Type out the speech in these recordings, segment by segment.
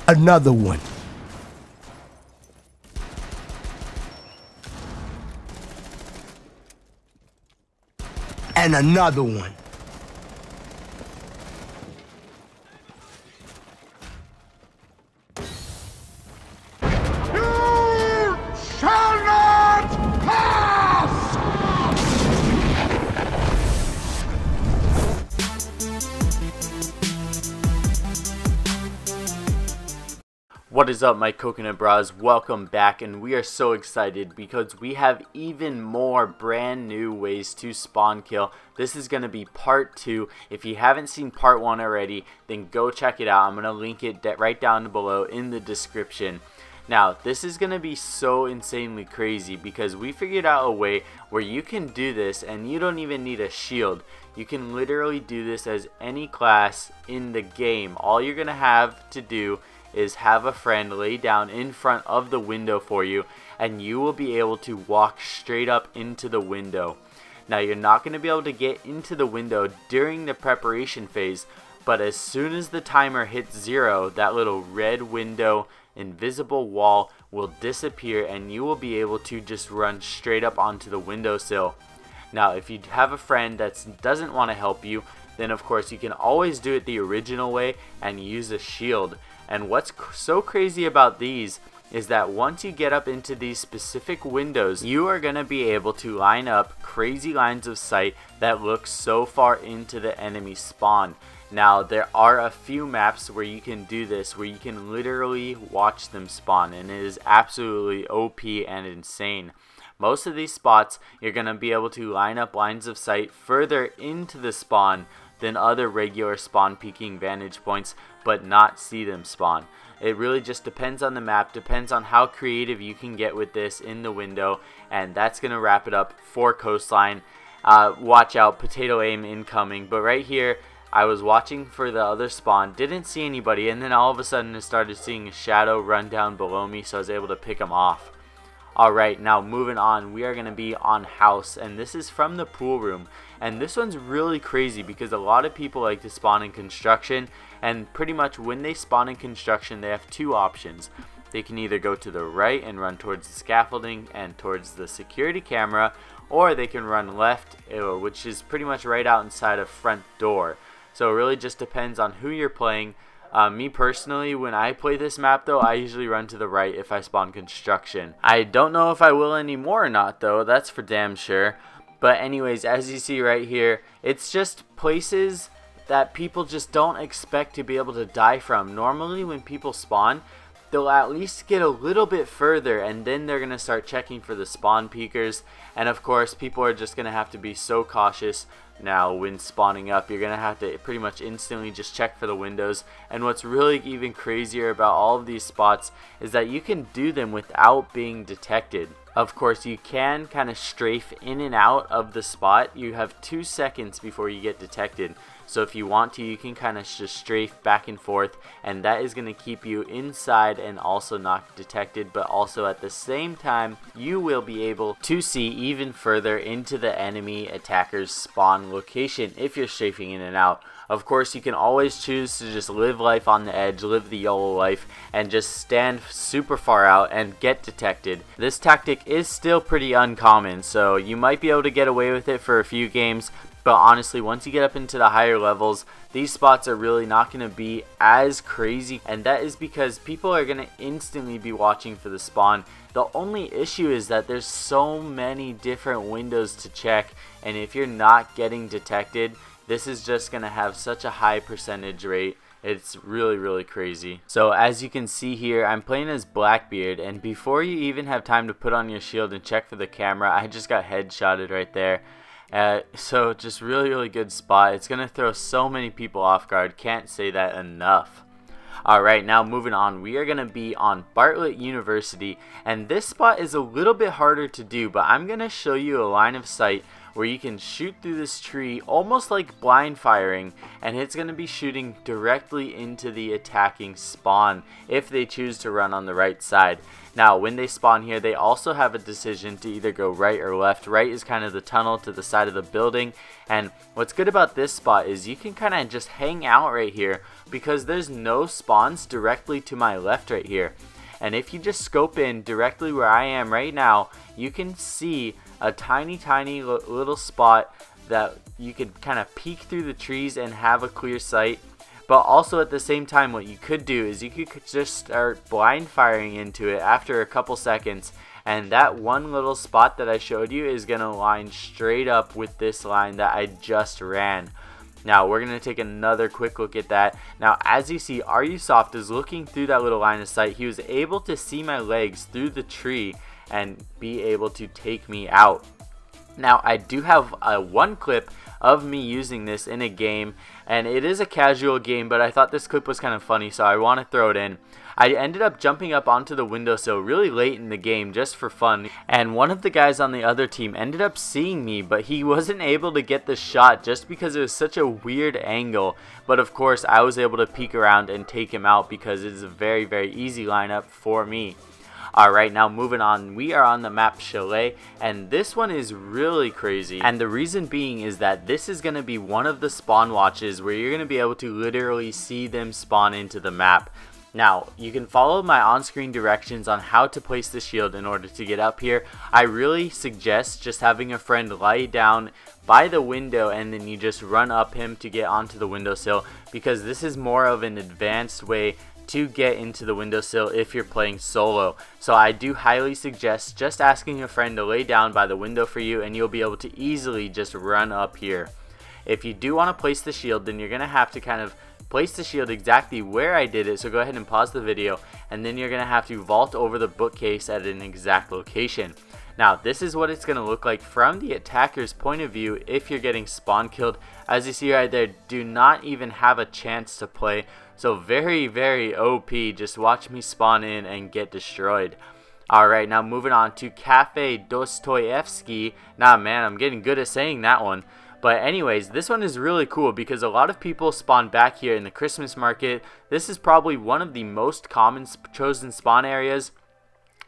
Another one. And another one. You shall not pass! What is up, my coconut bras? Welcome back, and we are so excited because we have even more brand new ways to spawn kill. This is going to be part 2. If you haven't seen part 1 already, then go check it out. I'm going to link it right down below in the description. Now, this is going to be so insanely crazy because we figured out a way where you can do this and you don't even need a shield. You can literally do this as any class in the game. All you're going to have to do is have a friend lay down in front of the window for you, and you will be able to walk straight up into the window. Now, you're not going to be able to get into the window during the preparation phase, but as soon as the timer hits 0, that little red window invisible wall will disappear and you will be able to just run straight up onto the windowsill. Now, if you have a friend that doesn't want to help you, then of course you can always do it the original way and use a shield. And what's so crazy about these is that once you get up into these specific windows, you are going to be able to line up crazy lines of sight that look so far into the enemy spawn. Now, there are a few maps where you can do this, where you can literally watch them spawn, and it is absolutely OP and insane. Most of these spots, you're going to be able to line up lines of sight further into the spawn than other regular spawn peeking vantage points, but not see them spawn. It really just depends on the map, depends on how creative you can get with this in the window, and that's going to wrap it up for Coastline. Watch out, potato aim incoming. But right here, I was watching for the other spawn, didn't see anybody, and then all of a sudden I started seeing a shadow run down below me, so I was able to pick him off. Alright, now moving on, we are going to be on house, and this is from the pool room. And this one's really crazy because a lot of people like to spawn in construction, and pretty much when they spawn in construction they have two options. They can either go to the right and run towards the scaffolding and towards the security camera, or they can run left, which is pretty much right out inside a front door. So it really just depends on who you're playing. Me personally, when I play this map though, I usually run to the right if I spawn construction. I don't know if I will anymore or not though, that's for damn sure. But anyways, as you see right here, it's just places that people just don't expect to be able to die from. Normally when people spawn, they'll at least get a little bit further and then they're going to start checking for the spawn peekers. And of course, people are just going to have to be so cautious. Now when spawning up, you're going to have to pretty much instantly just check for the windows. And what's really even crazier about all of these spots is that you can do them without being detected. Of course, you can kind of strafe in and out of the spot. You have 2 seconds before you get detected. So if you want to, you can kind of just strafe back and forth, and that is going to keep you inside and also not detected, but also at the same time, you will be able to see even further into the enemy attacker's spawn location if you're strafing in and out. Of course, you can always choose to just live life on the edge, live the YOLO life, and just stand super far out and get detected. This tactic is still pretty uncommon, so you might be able to get away with it for a few games, but honestly, once you get up into the higher levels, these spots are really not going to be as crazy, and that is because people are going to instantly be watching for the spawn. The only issue is that there's so many different windows to check, and if you're not getting detected, this is just going to have such a high percentage rate. It's really crazy. So as you can see here, I'm playing as Blackbeard, and before you even have time to put on your shield and check for the camera, I just got headshotted right there. So just really good spot. It's gonna throw so many people off guard, can't say that enough. Alright, now moving on, we are gonna be on Bartlett University, and this spot is a little bit harder to do, but I'm gonna show you a line of sight where you can shoot through this tree almost like blind firing, and it's going to be shooting directly into the attacking spawn if they choose to run on the right side. Now when they spawn here, they also have a decision to either go right or left. Right is kind of the tunnel to the side of the building, and what's good about this spot is you can kind of just hang out right here because there's no spawns directly to my left right here. And if you just scope in directly where I am right now, you can see a tiny little spot that you could kind of peek through the trees and have a clear sight. But also at the same time, what you could do is you could just start blind firing into it after a couple seconds, and that one little spot that I showed you is going to line straight up with this line that I just ran. Now we're going to take another quick look at that. Now as you see, Arjusoft is looking through that little line of sight. He was able to see my legs through the tree and be able to take me out. Now I do have one clip of me using this in a game, and it is a casual game, but I thought this clip was kind of funny, so I want to throw it in. I ended up jumping up onto the windowsill really late in the game just for fun, and one of the guys on the other team ended up seeing me, but he wasn't able to get the shot just because it was such a weird angle. But of course I was able to peek around and take him out because it is a very easy lineup for me. Alright, now moving on, we are on the map CHALET, and this one is really crazy, and the reason being is that this is going to be one of the spawn watches where you're going to be able to literally see them spawn into the map. Now, you can follow my on-screen directions on how to place the shield in order to get up here. I really suggest just having a friend lie down by the window and then you just run up him to get onto the windowsill, because this is more of an advanced way to get into the windowsill if you're playing solo. So I do highly suggest just asking a friend to lay down by the window for you, and you'll be able to easily just run up here. If you do want to place the shield, then you're going to have to kind of place the shield exactly where I did it, so go ahead and pause the video, and then you're going to have to vault over the bookcase at an exact location. Now this is what it's going to look like from the attacker's point of view if you're getting spawn killed. As you see right there, do not even have a chance to play, so very OP. Just watch me spawn in and get destroyed. Alright, now moving on to KAFE DOSTOYEVSKY. Nah man, I'm getting good at saying that one. But anyways, this one is really cool because a lot of people spawn back here in the Christmas market. This is probably one of the most common chosen spawn areas.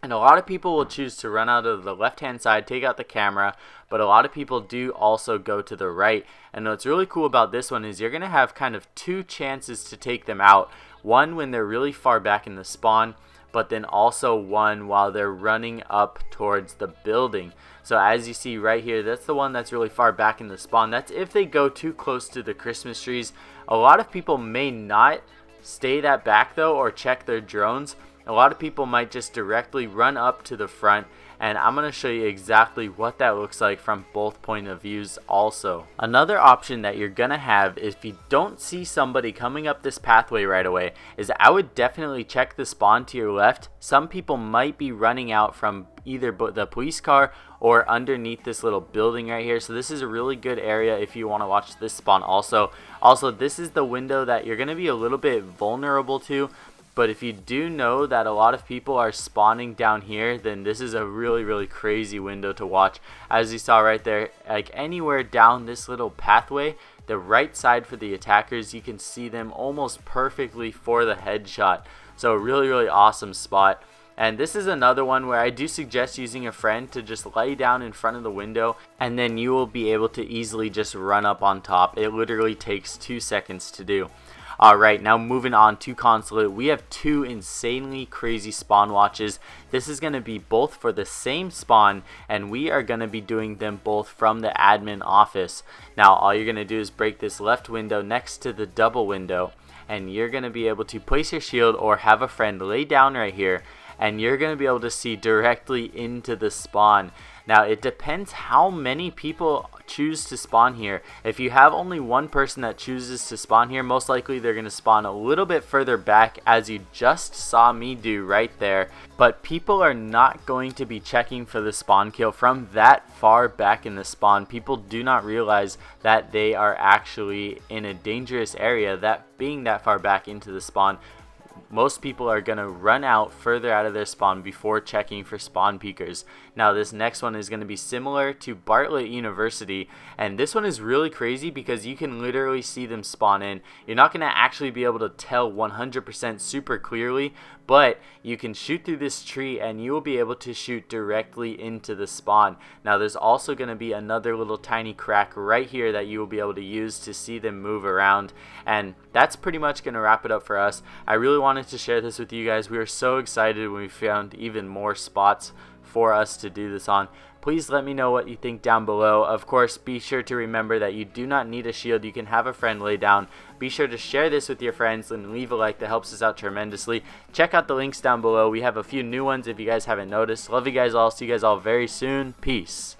And a lot of people will choose to run out of the left hand side, take out the camera, but a lot of people do also go to the right. And what's really cool about this one is you're going to have kind of two chances to take them out. One when they're really far back in the spawn, but then also one while they're running up towards the building. So as you see right here, that's the one that's really far back in the spawn. That's if they go too close to the Christmas trees. A lot of people may not stay that back though, or check their drones. A lot of people might just directly run up to the front, and I'm going to show you exactly what that looks like from both point of views also. Another option that you're going to have if you don't see somebody coming up this pathway right away is I would definitely check the spawn to your left. Some people might be running out from either the police car or underneath this little building right here, so this is a really good area if you want to watch this spawn also. Also, this is the window that you're going to be a little bit vulnerable to. But if you do know that a lot of people are spawning down here, then this is a really crazy window to watch. As you saw right there, like anywhere down this little pathway, the right side for the attackers, you can see them almost perfectly for the headshot. So really awesome spot. And this is another one where I do suggest using a friend to just lay down in front of the window, and then you will be able to easily just run up on top. It literally takes 2 seconds to do. Alright, now moving on to Consulate, we have two insanely crazy spawn watches. This is going to be both for the same spawn, and we are going to be doing them both from the admin office. Now all you're going to do is break this left window next to the double window, and you're going to be able to place your shield or have a friend lay down right here, and you're going to be able to see directly into the spawn. Now it depends how many people choose to spawn here. If you have only one person that chooses to spawn here, most likely they're going to spawn a little bit further back, as you just saw me do right there. But people are not going to be checking for the spawn kill from that far back in the spawn. People do not realize that they are actually in a dangerous area, that being that far back into the spawn most people are going to run out further out of their spawn before checking for spawn peekers. Now this next one is going to be similar to Bartlett University, and this one is really crazy because you can literally see them spawn in. You're not going to actually be able to tell 100% super clearly, but you can shoot through this tree and you will be able to shoot directly into the spawn. Now there's also going to be another little tiny crack right here that you will be able to use to see them move around, and that's pretty much going to wrap it up for us. I really wanted to share this with you guys. We were so excited when we found even more spots for us to do this on. Please let me know what you think down below. Of course, be sure to remember that you do not need a shield. You can have a friend lay down. Be sure to share this with your friends and leave a like. That helps us out tremendously. Check out the links down below. We have a few new ones if you guys haven't noticed. Love you guys all. See you guys all very soon. Peace.